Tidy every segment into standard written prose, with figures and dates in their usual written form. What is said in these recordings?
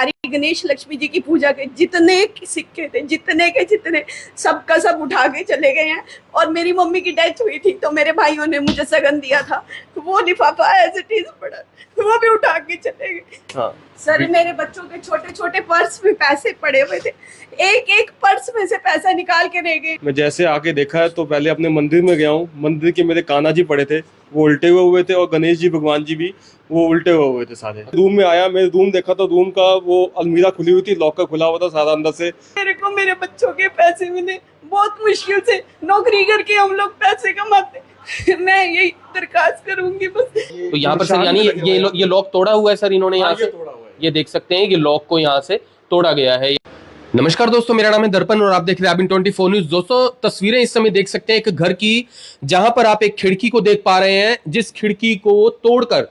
सारी गणेश लक्ष्मी जी की पूजा के जितने सिक्के थे, जितने के जितने, सबका सब उठा के चले गए हैं। और मेरी मम्मी की डेथ हुई थी तो मेरे भाइयों ने मुझे सगन दिया था, तो वो लिफाफा एज इट इज पड़ा, वो भी उठा के चले गए। हाँ। सर मेरे बच्चों के छोटे छोटे पर्स में पैसे पड़े हुए थे, एक एक पर्स में से पैसा निकाल के ले गए। मैं जैसे आके देखा है तो पहले अपने मंदिर में गया हूँ। मंदिर के मेरे कान्हा जी पड़े थे, वो उल्टे हुए थे, और गणेश जी भगवान जी भी वो उल्टे हुए थे सारे। रूम में आया, मेरे रूम देखा तो रूम का वो अलमीरा खुली हुई थी, लॉकर खुला हुआ था सारा अंदर से। मेरे को मेरे बच्चों के पैसे मिले, बहुत मुश्किल से नौकरी करके हम लोग पैसे कमाते। मैं यही दरखास्त करूंगी बस। तो यहाँ पर सर यानी ये लॉक तोड़ा हुआ है सर इन्होंने यहाँ से, ये देख सकते हैं कि लॉक को यहाँ से तोड़ा गया है। नमस्कार दोस्तों, मेरा नाम है दर्पण और आप देख रहे हैं आबिन 24 न्यूज। दोस्तों तस्वीरें इस समय देख सकते हैं एक घर की, जहां पर आप एक खिड़की को देख पा रहे हैं, जिस खिड़की को तोड़कर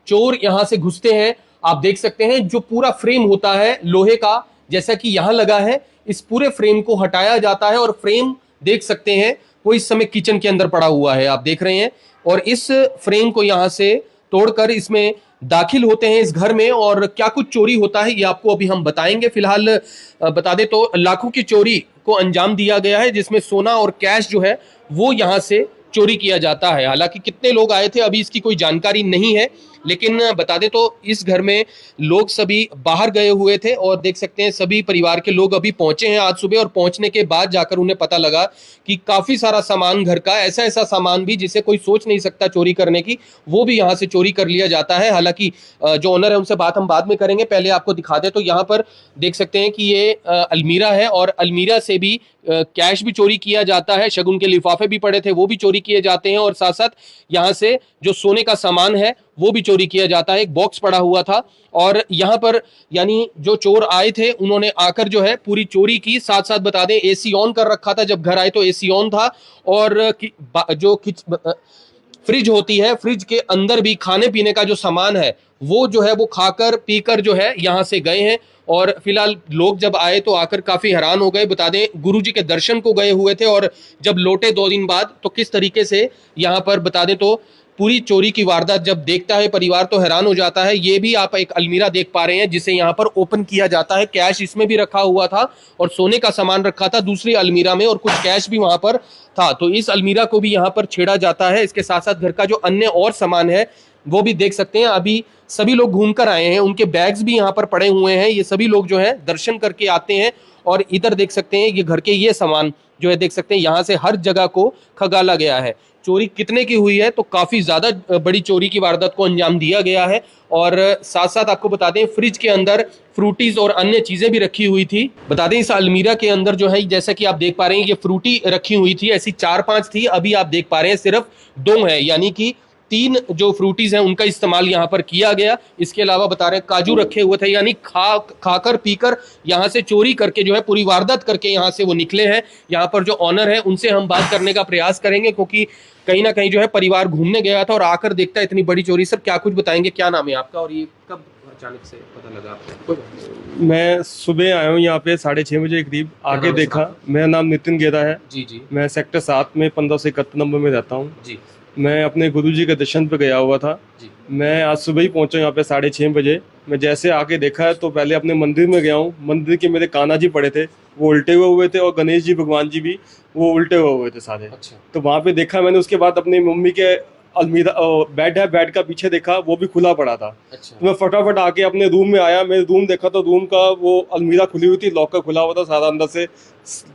चोर यहां से घुसते हैं। आप देख सकते हैं जो पूरा फ्रेम होता है लोहे का, जैसा कि यहां लगा है, इस पूरे फ्रेम को हटाया जाता है और फ्रेम देख सकते हैं वो इस समय किचन के अंदर पड़ा हुआ है, आप देख रहे हैं। और इस फ्रेम को यहां से तोड़कर इसमें दाखिल होते हैं इस घर में, और क्या कुछ चोरी होता है ये आपको अभी हम बताएंगे। फिलहाल बता दें तो लाखों की चोरी को अंजाम दिया गया है, जिसमें सोना और कैश जो है वो यहां से चोरी किया जाता है। हालांकि कितने लोग आए थे अभी इसकी कोई जानकारी नहीं है, लेकिन बता दें तो इस घर में लोग सभी बाहर गए हुए थे और देख सकते हैं सभी परिवार के लोग अभी पहुंचे हैं आज सुबह। और पहुंचने के बाद जाकर उन्हें पता लगा कि काफी सारा सामान घर का, ऐसा ऐसा सामान भी जिसे कोई सोच नहीं सकता चोरी करने की, वो भी यहाँ से चोरी कर लिया जाता है। हालांकि जो ओनर है उनसे बात हम बाद में करेंगे, पहले आपको दिखा दे तो यहाँ पर देख सकते हैं कि ये अलमीरा है और अलमीरा से भी कैश भी चोरी किया जाता है, शगुन के लिफाफे भी पड़े थे वो भी चोरी किए जाते हैं, और साथ साथ यहाँ से जो सोने का सामान है वो भी चोरी किया जाता है। एक बॉक्स पड़ा हुआ था और यहाँ पर यानी जो चोर आए थे उन्होंने आकर जो है पूरी चोरी की। साथ साथ बता दें एसी ऑन कर रखा था, जब घर आए तो एसी ऑन था, और जो फ्रिज होती है, फ्रिज के अंदर भी खाने पीने का जो सामान है वो जो है वो खाकर पीकर जो है यहाँ से गए हैं। और फिलहाल लोग जब आए तो आकर काफी हैरान हो गए। बता दें गुरुजी के दर्शन को गए हुए थे और जब लौटे 2 दिन बाद तो किस तरीके से यहाँ पर बता दें तो पूरी चोरी की वारदात जब देखता है परिवार तो हैरान हो जाता है। ये भी आप एक अलमीरा देख पा रहे हैं जिसे यहाँ पर ओपन किया जाता है, कैश इसमें भी रखा हुआ था और सोने का सामान रखा था दूसरी अलमीरा में, और कुछ कैश भी वहां पर था, तो इस अलमीरा को भी यहाँ पर छेड़ा जाता है। इसके साथ साथ घर का जो अन्य और सामान है वो भी देख सकते हैं। अभी सभी लोग घूम कर आए हैं, उनके बैग्स भी यहाँ पर पड़े हुए हैं। ये सभी लोग जो है दर्शन करके आते हैं, और इधर देख सकते हैं ये घर के ये सामान जो है देख सकते हैं यहाँ से हर जगह को खगाला गया है। चोरी कितने की हुई है तो काफी ज्यादा बड़ी चोरी की वारदात को अंजाम दिया गया है। और साथ साथ आपको बता दें फ्रिज के अंदर फ्रूटीज और अन्य चीजें भी रखी हुई थी। बता दें इस अलमीरा के अंदर जो है जैसा कि आप देख पा रहे हैं ये फ्रूटी रखी हुई थी, ऐसी 4-5 थी, अभी आप देख पा रहे हैं सिर्फ 2 है, यानी कि 3 जो फ्रूटीज हैं उनका इस्तेमाल यहाँ पर किया गया। इसके अलावा बता रहे हैं काजू रखे हुए थे, यानी खाकर पीकर यहाँ से चोरी करके जो है पूरी वारदात करके यहाँ से वो निकले हैं। यहाँ पर जो ऑनर है उनसे हम बात करने का प्रयास करेंगे, क्योंकि कहीं ना कहीं जो है परिवार घूमने गया था और आकर देखता है इतनी बड़ी चोरी। सर क्या कुछ बताएंगे, क्या नाम है आपका और ये कब अचानक से पता लगा आपको? मैं सुबह आया हूँ यहाँ पे 6:30 बजे करीब, आके देखा। मेरा नाम नितिन गेरा है जी। मैं सेक्टर 7 में 1571 नंबर में रहता हूँ जी। मैं अपने गुरुजी के दर्शन पे गया हुआ था जी। मैं आज सुबह ही पहुंचा यहाँ पे 6:30 बजे। मैं जैसे आके देखा है तो पहले अपने मंदिर में गया हूँ। मंदिर के मेरे कान्हा जी पड़े थे, वो उल्टे हुए थे, और गणेश जी भगवान जी भी वो उल्टे हुए थे सारे। अच्छा। तो वहाँ पे देखा मैंने। उसके बाद अपनी मम्मी के अलमीरा बेड है, बेड का पीछे देखा वो भी खुला पड़ा था। अच्छा। तो मैं फटाफट आके अपने रूम में आया। मेरे रूम देखा तो रूम का वो अलमीरा खुली हुई थी, लॉकर खुला हुआ था सारा अंदर से।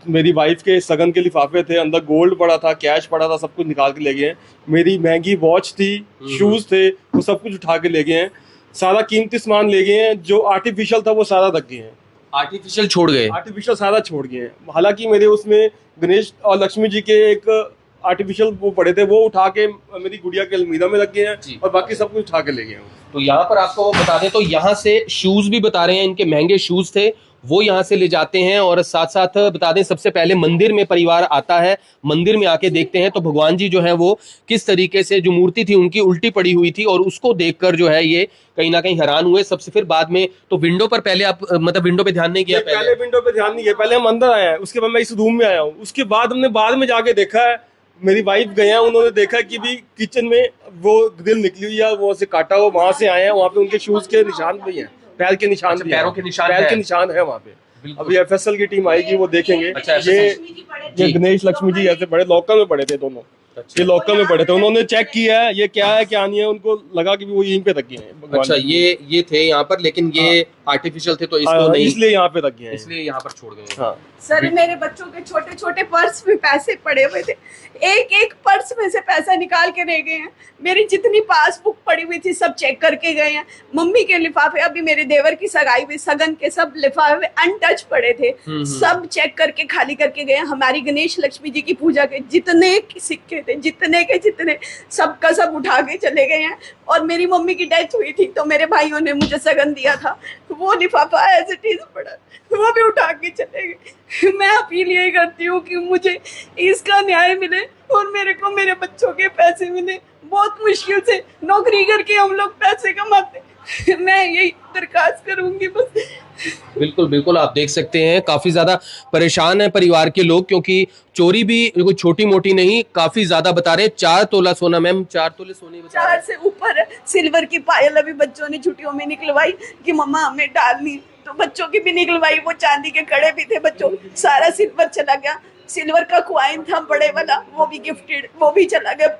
मेरी वाइफ के सगन के लिफाफे थे, अंदर गोल्ड पड़ा था, कैश पड़ा था, सब कुछ निकाल के ले गए हैं। मेरी महंगी वॉच थी, शूज थे, वो सब कुछ उठा के ले गए हैं। सारा कीमती सामान ले गए हैं, जो आर्टिफिशियल था वो सारा रख गए हैं। आर्टिफिशियल छोड़ गए? आर्टिफिशियल सारा छोड़ गए हैं। हालांकि मेरे उसमें गणेश और लक्ष्मी जी के एक आर्टिफिशियल वो पड़े थे, वो उठा के मेरी गुड़िया के अलमीरा में रख गए हैं और बाकी सब कुछ उठा के ले गए हैं। तो यहाँ पर आपको बता दें तो यहाँ से शूज भी बता रहे हैं, इनके महंगे शूज थे वो यहाँ से ले जाते हैं। और साथ साथ बता दें सबसे पहले मंदिर में परिवार आता है, मंदिर में आके देखते हैं तो भगवान जी जो है वो किस तरीके से जो मूर्ति थी उनकी उल्टी पड़ी हुई थी, और उसको देखकर जो है ये कहीं ना कहीं हैरान हुए। सबसे फिर बाद में तो विंडो पर पहले आप मतलब विंडो पे ध्यान नहीं किया? पहले विंडो पे ध्यान नहीं किया, पहले हम अंदर आए हैं, उसके बाद मैं इस रूम में आया हूँ। उसके बाद हमने बाद में जाके देखा है, मेरी वाइफ गए हैं, उन्होंने देखा कि भी किचन में वो ग्रिल निकली हुई है, वो से काटा हुआ, वहां से आए हैं, वहाँ पे उनके शूज के निशान भी हैं। पैर के निशान भी हैं। पैरों के निशान पैर है। के निशान है वहाँ पे। अभी एफएसएल की टीम आएगी, वो देखेंगे। अच्छा, ये गणेश लक्ष्मी जी ऐसे बड़े लॉकर में पड़े थे दोनों। ये लॉकर में पड़े थे, उन्होंने चेक किया है ये क्या है क्या नहीं है, उनको लगा कि वो यहीं पे रख गए हैं। अच्छा, ये थे यहाँ पर, लेकिन ये आर्टिफिशियल थे तो इसको नहीं, इसलिए यहाँ पे रख गए हैं, इसलिए यहाँ पर छोड़ गए। हाँ सर, मेरे बच्चों के छोटे छोटे पर्स में पैसे पड़े हुए थे, एक एक पर्स में से पैसा निकाल के ले गए हैं। मेरी जितनी पासबुक पड़ी हुई थी सब चेक करके गए हैं। मम्मी के लिफाफे, अभी मेरे देवर की सगाई हुई, सगन के सब लिफाफे अनटच पड़े थे, सब चेक करके खाली करके गए। हमारी गणेश लक्ष्मी जी की पूजा के जितने सिक्के थे, जितने सबका सब उठा के चले गए हैं। और मेरी मम्मी की डेथ हुई थी तो मेरे भाइयों ने मुझे सगन दिया था, वो लिफाफा एज इट इज पड़ा, वो भी उठा के चले गए। मैं अपील यही करती हूँ कि मुझे इसका न्याय मिले और मेरे को मेरे बच्चों के पैसे मिले। बहुत मुश्किल से नौकरी करके हम लोग पैसे कमाते, मैं यही दरखास्त करूंगी बस। बिल्कुल बिल्कुल, आप देख सकते हैं काफी ज्यादा परेशान है परिवार के लोग, क्योंकि चोरी भी कोई छोटी मोटी नहीं, काफी ज्यादा बता रहे हैं। 4 तोला सोना, मैम 4 तोले सोने बता रहे हैं। 4 से ऊपर है। सिल्वर की पायल अभी बच्चों ने छुट्टियों में निकलवाई कि मम्मा हमें डालनी, तो बच्चों की भी निकलवाई। वो चांदी के कड़े भी थे बच्चों, सारा सिल्वर चला गया। सिल्वर का कॉइन था बड़े वाला, वो भी गिफ्टेड, वो भी चला गया।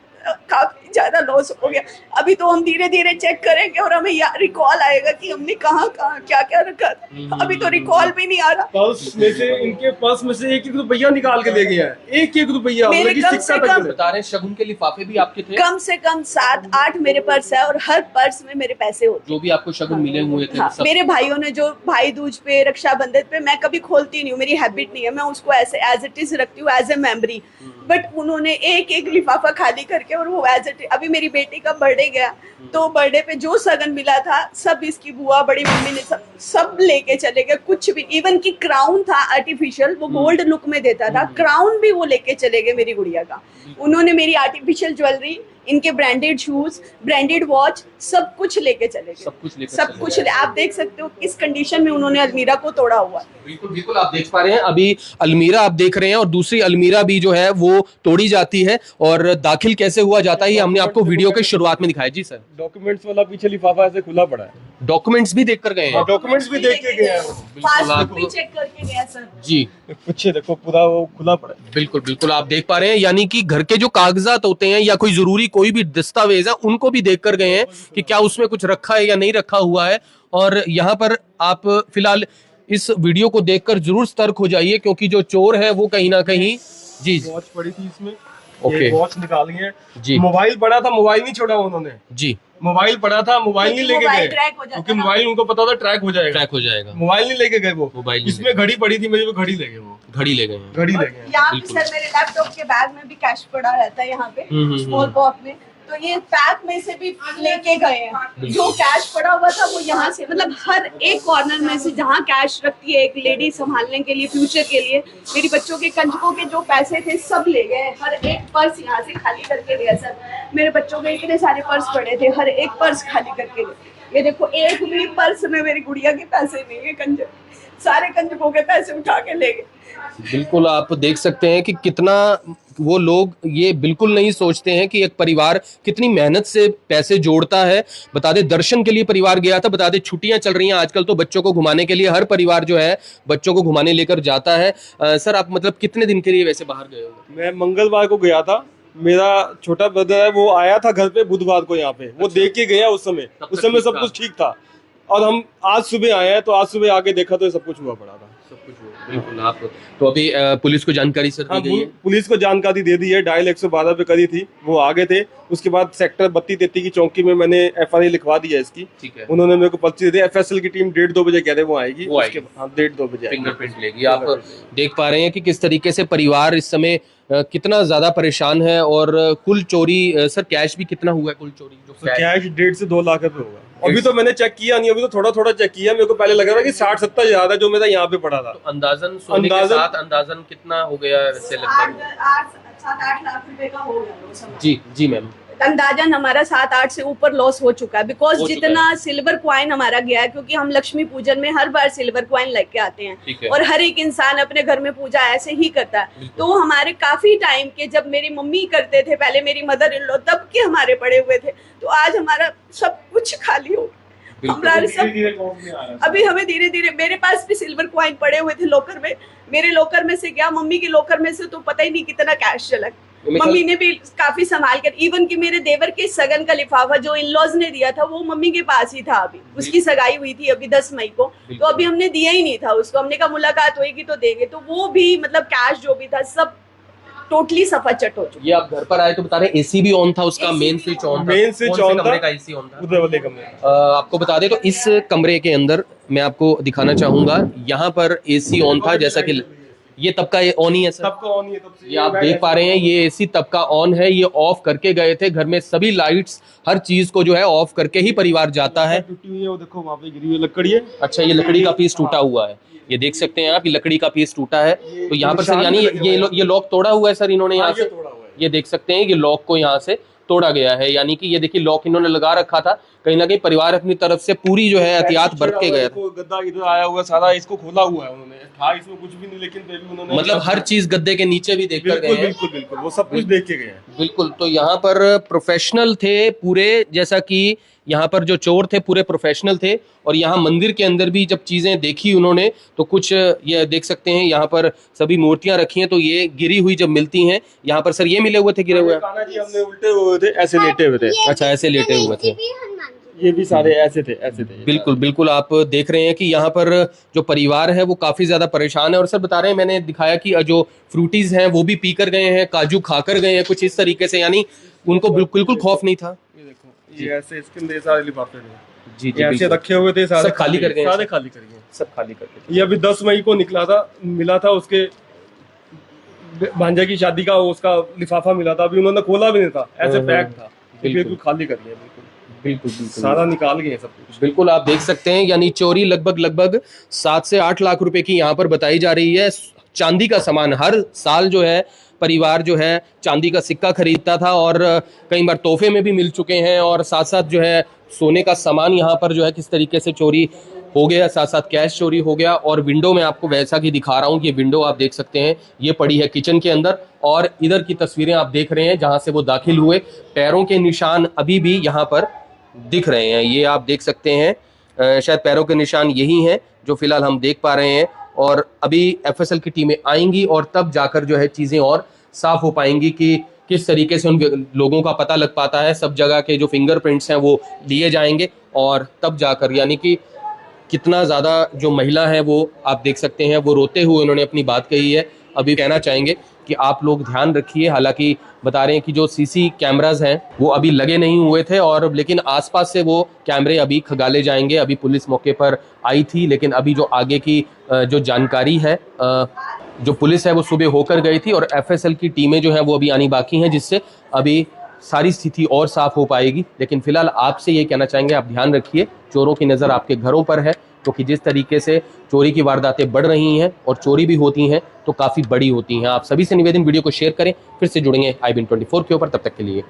काफी ज्यादा लॉस हो गया। अभी तो हम धीरे धीरे चेक करेंगे और हमें रिकॉल आएगा कि हमने कहाँ कहाँ क्या क्या रखा था। अभी तो रिकॉल भी नहीं आ रहा। पर्स में से, इनके पर्स में से 1-1 रुपया निकाल के ले गया है, 1-1 रुपया। मेरे कम से कम बता रहे हैं शगुन के लिफाफे भी आपके थे, कम से कम 7-8 मेरे पर्स है और हर पर्स में मेरे पैसे होते। जो भी आपको शगुन मिले हुए थे। हाँ, मेरे भाइयों ने जो भाई दूज पे, रक्षाबंधन पे मैं कभी खोलती नहीं हूँ, मेरी हैबिट नहीं है, मैं उसको ऐसे एज इट इज रखती हूँ एज ए मेमोरी। बट उन्होंने एक एक लिफाफा खाली करके, और वो एज इट, अभी मेरी बेटी का बर्थडे गया तो बर्थडे पे जो सगन मिला था सब इसकी बुआ, बड़ी मम्मी ने सब लेके चले गए। कुछ भी, इवन की क्राउन था आर्टिफिशियल, वो गोल्ड लुक में देता था, क्राउन भी वो लेके चले गए मेरी गुड़िया का। उन्होंने मेरी आर्टिफिशियल ज्वेलरी, इनके ब्रांडेड शूज, ब्रांडेड वॉच, सब कुछ लेके चले गए। सब कुछ आप देख सकते हो किस कंडीशन में उन्होंने अलमीरा को तोड़ा हुआ है। बिल्कुल बिल्कुल, आप देख पा रहे हैं अभी अलमीरा आप देख रहे हैं, और दूसरी अलमीरा भी जो है वो तोड़ी जाती है। और दाखिल कैसे हुआ जाता है ये हमने आपको वीडियो के शुरुआत में दिखाया। जी सर, डॉक्यूमेंट्स वाला पीछे लिफाफा ऐसे खुला पड़ा है। डॉक्यूमेंट्स भी देख कर गए हैं? डॉक्यूमेंट्स भी देख के गए हैं, पासबुक भी चेक करके गया सर जी। पीछे देखो पूरा वो खुला पड़ा है। बिल्कुल बिल्कुल, आप देख पा रहे हैं, यानी कि घर के जो कागजात होते हैं या कोई जरूरी कोई भी दस्तावेज है उनको भी देख कर गए हैं कि क्या उसमें कुछ रखा है या नहीं रखा हुआ है। और यहाँ पर आप फिलहाल इस वीडियो को देखकर जरूर सतर्क हो जाइए, क्योंकि जो चोर है वो कहीं ना कहीं जी वॉच पड़ी थी इसमें, ओके, वॉच निकाल लिए जी। मोबाइल पड़ा था, मोबाइल नहीं छोड़ा उन्होंने जी, मोबाइल पड़ा था, मोबाइल नहीं लेके गए क्योंकि मोबाइल उनको पता था ट्रैक हो जाएगा, ट्रैक हो जाएगा। मोबाइल नहीं लेके गए वो। मोबाइल इसमें घड़ी पड़ी थी मेरी, वो घड़ी ले गए, वो घड़ी ले गए हैं। घड़ी ले गए। यहाँ पे सर मेरे लैपटॉप के बैग में भी कैश पड़ा रहता है, यहाँ पे स्मॉल पॉप में, तो ये पैक में से भी लेके गए हैं। जो कैश पड़ा हुआ था वो यहाँ से, मतलब हर एक कॉर्नर में से जहाँ कैश रखती है एक लेडी संभालने के लिए, फ्यूचर के लिए, मेरी बच्चों के कंजकों के जो पैसे थे सब ले गए। हर एक पर्स यहाँ से खाली करके गया सर। मेरे बच्चों के इतने सारे पर्स पड़े थे, हर एक पर्स खाली करके गए। ये देखो, एक भी पर्स में मेरी गुड़िया के पैसे नहीं है, कंजक सारे कंजकों के पैसे उठा के ले गए। बिल्कुल, आप देख सकते हैं कि कितना वो लोग ये बिल्कुल नहीं सोचते हैं कि एक परिवार कितनी मेहनत से पैसे जोड़ता है। बता दे दर्शन के लिए परिवार गया था, बता दे छुट्टियां चल रही हैं आजकल, तो बच्चों को घुमाने के लिए हर परिवार जो है बच्चों को घुमाने लेकर जाता है। सर आप मतलब कितने दिन के लिए वैसे बाहर गए हो? मैं मंगलवार को गया था, मेरा छोटा ब्रदर है वो आया था घर पे बुधवार को यहाँ पे, वो देख के गया। उस समय सब कुछ ठीक था, और हम आज सुबह आए हैं, तो आज सुबह आके देखा तो सब कुछ हुआ पड़ा था। सब कुछ हुआ, बिल्कुल। आप तो अभी पुलिस को जानकारी सर दी गई है? पुलिस को जानकारी दे दी है, डायल 112 पे करी थी, वो आ गए थे। उसके बाद सेक्टर 32-33 की चौकी में मैंने FIR लिखवा दी है इसकी। ठीक है, उन्होंने मेरे को पर्ची दे दी। FSL की टीम 1:30-2 बजे कह रहे वो आएगी, उसके हाँ 1:30-2 बजे फिंगरप्रिंट लेगी। आप देख पा रहे हैं कि किस तरीके से परिवार इस समय कितना ज्यादा परेशान है। और कुल चोरी सर कैश भी कितना हुआ है? कुल चोरी जो कैश 1.5 से 2 लाख रुपए होगा। अभी तो मैंने चेक किया नहीं, अभी तो थोड़ा चेक किया। मेरे को पहले लगा था कि 60-70 ज्यादा जो मेरा यहाँ पे पड़ा था। तो अंदाजन सोने के साथ अंदाजन कितना हो गया वैसे? लगभग 7-8 लाख रुपए का हो गया। जी जी मैम, अंदाजन हमारा 7-8 से ऊपर लॉस हो चुका है, बिकॉज जितना सिल्वर क्वाइन हमारा गया है, क्योंकि हम लक्ष्मी पूजन में हर बार सिल्वर क्वाइन लेके आते हैं और हर एक इंसान अपने घर में पूजा ऐसे ही करता है। तो हमारे काफी टाइम के, जब मेरी मम्मी करते थे पहले, मेरी मदर इन लॉ, तब के हमारे पड़े हुए थे, तो आज हमारा सब कुछ खाली हो। हमारे सब अभी हमें धीरे धीरे, मेरे पास भी सिल्वर कॉइन पड़े हुए थे लॉकर में, मेरे लॉकर में से गया, मम्मी के लॉकर में से तो पता ही नहीं कितना कैश चला। मम्मी ने भी काफी संभाल कर, इवन कि मेरे देवर के सगन का लिफाफा जो इन लॉज ने दिया था वो मम्मी के पास ही था। अभी उसकी सगाई हुई थी अभी 10 मई को, तो अभी हमने दिया ही नहीं था उसको। हमने कहा मुलाकात होगी तो देंगे, तो वो भी मतलब कैश जो भी था सब टोटली सफाचट हो चुका। ये आप घर पर आए तो बता रहे एसी भी ऑन था उसका, मेन स्विच ऑन था, मेन स्विच ऑन था, कमरे का एसी ऑन था उधर वाले कमरे। आपको बता दें तो इस कमरे के अंदर मैं आपको दिखाना चाहूंगा, यहाँ पर एसी ऑन था, जैसा कि ये तब का ऑन ही है सर, तब का ऑन ही है, तब से ये आप देख पा रहे हैं, ये एसी तब का ऑन है। ये ऑफ करके गए थे, घर में सभी लाइट्स हर चीज को जो है ऑफ करके ही परिवार जाता है। टूटी हुई है वो देखो, वहाँ पे गिरी हुई लकड़ी है। अच्छा, ये लकड़ी का पीस टूटा हुआ है, ये देख सकते हैं आप, ये लकड़ी का पीस टूटा है। तो यहाँ पर सर यानी ये लॉक तोड़ा हुआ है सर इन्होंने यहाँ से, ये देख सकते हैं ये लॉक को यहाँ से तोड़ा गया है। यानी कि ये देखिए लॉक इन्होंने लगा रखा था, कहीं ना कहीं परिवार अपनी तरफ से पूरी जो है एहतियात बरत के गया था। गद्दा इधर आया हुआ सारा, इसको खोला हुआ है उन्होंने, था इसमें कुछ भी नहीं, लेकिन फिर भी उन्होंने मतलब हर चीज गद्दे के नीचे भी देख कर गए हैं। बिल्कुल बिल्कुल, वो सब कुछ देख के गए हैं। बिल्कुल, तो यहाँ पर प्रोफेशनल थे पूरे, जैसा कि यहाँ पर जो चोर थे पूरे प्रोफेशनल थे। और यहाँ मंदिर के अंदर भी जब चीजें देखी उन्होंने तो कुछ ये देख सकते हैं, यहाँ पर सभी मूर्तियां रखी हैं, तो ये गिरी हुई जब मिलती हैं यहाँ पर सर, ये मिले हुए थे गिरे हुए? कान्हा जी हमने उल्टे हुए थे, ऐसे लेटे हुए थे। अच्छा, ऐसे लेटे हुए थे, ये भी सारे ऐसे थे, ऐसे थे। बिल्कुल बिल्कुल, आप देख रहे हैं कि यहाँ पर जो परिवार है वो काफी ज्यादा परेशान है। और सर बता रहे हैं, मैंने दिखाया कि जो फ्रूटीज हैं वो भी पी कर गए हैं, काजू खाकर गए हैं, कुछ इस तरीके से, यानी उनको बिल्कुल खौफ नहीं था। ये देखो, ये ऐसे इसके अंदर सारे लिफाफे थे जी जी, ऐसे रखे हुए थे, सारे सब खाली कर गए, सारे खाली कर गए, सब खाली कर गए। ये अभी 10 मई को निकला था, मिला था उसके भांजा की शादी का उसका लिफाफा मिला था, अभी उन्होंने खोला भी नहीं था, ऐसे पैक था, बिल्कुल खाली कर दिया, बिल्कुल सारा निकाल गए सब कुछ। बिल्कुल, आप देख सकते हैं, यानी चोरी लगभग 7 से 8 लाख रुपए की यहाँ पर बताई जा रही है। चांदी का सामान हर साल जो है परिवार जो है चांदी का सिक्का खरीदता था, और कई बार तोहफे में भी मिल चुके हैं, और साथ साथ जो है सोने का सामान यहाँ पर जो है किस तरीके से चोरी हो गया, साथ साथ कैश चोरी हो गया। और विंडो में आपको वैसा कि दिखा रहा हूँ, ये विंडो आप देख सकते हैं, ये पड़ी है किचन के अंदर, और इधर की तस्वीरें आप देख रहे हैं जहाँ से वो दाखिल हुए, पैरों के निशान अभी भी यहाँ पर दिख रहे हैं, ये आप देख सकते हैं, शायद पैरों के निशान यही हैं जो फिलहाल हम देख पा रहे हैं। और अभी एफएसएल की टीमें आएंगी और तब जाकर जो है चीज़ें और साफ हो पाएंगी कि किस तरीके से उन लोगों का पता लग पाता है। सब जगह के जो फिंगरप्रिंट्स हैं वो लिए जाएंगे, और तब जाकर यानी कि कितना ज़्यादा जो महिला है वो आप देख सकते हैं, वो रोते हुए उन्होंने अपनी बात कही है। अभी कहना चाहेंगे कि आप लोग ध्यान रखिए, हालांकि बता रहे हैं कि जो सीसी कैमरास हैं वो अभी लगे नहीं हुए थे, और लेकिन आसपास से वो कैमरे अभी खंगाले जाएंगे। अभी पुलिस मौके पर आई थी, लेकिन अभी जो आगे की जो जानकारी है, जो पुलिस है वो सुबह होकर गई थी, और एफएसएल की टीमें जो हैं वो अभी आनी बाकी हैं, जिससे अभी सारी स्थिति और साफ हो पाएगी। लेकिन फिलहाल आपसे ये कहना चाहेंगे, आप ध्यान रखिए, चोरों की नज़र आपके घरों पर है, क्योंकि जिस तरीके से चोरी की वारदातें बढ़ रही हैं और चोरी भी होती हैं तो काफ़ी बड़ी होती हैं। आप सभी से निवेदन, वीडियो को शेयर करें। फिर से जुड़ेंगे IBN24 के ऊपर, तब तक के लिए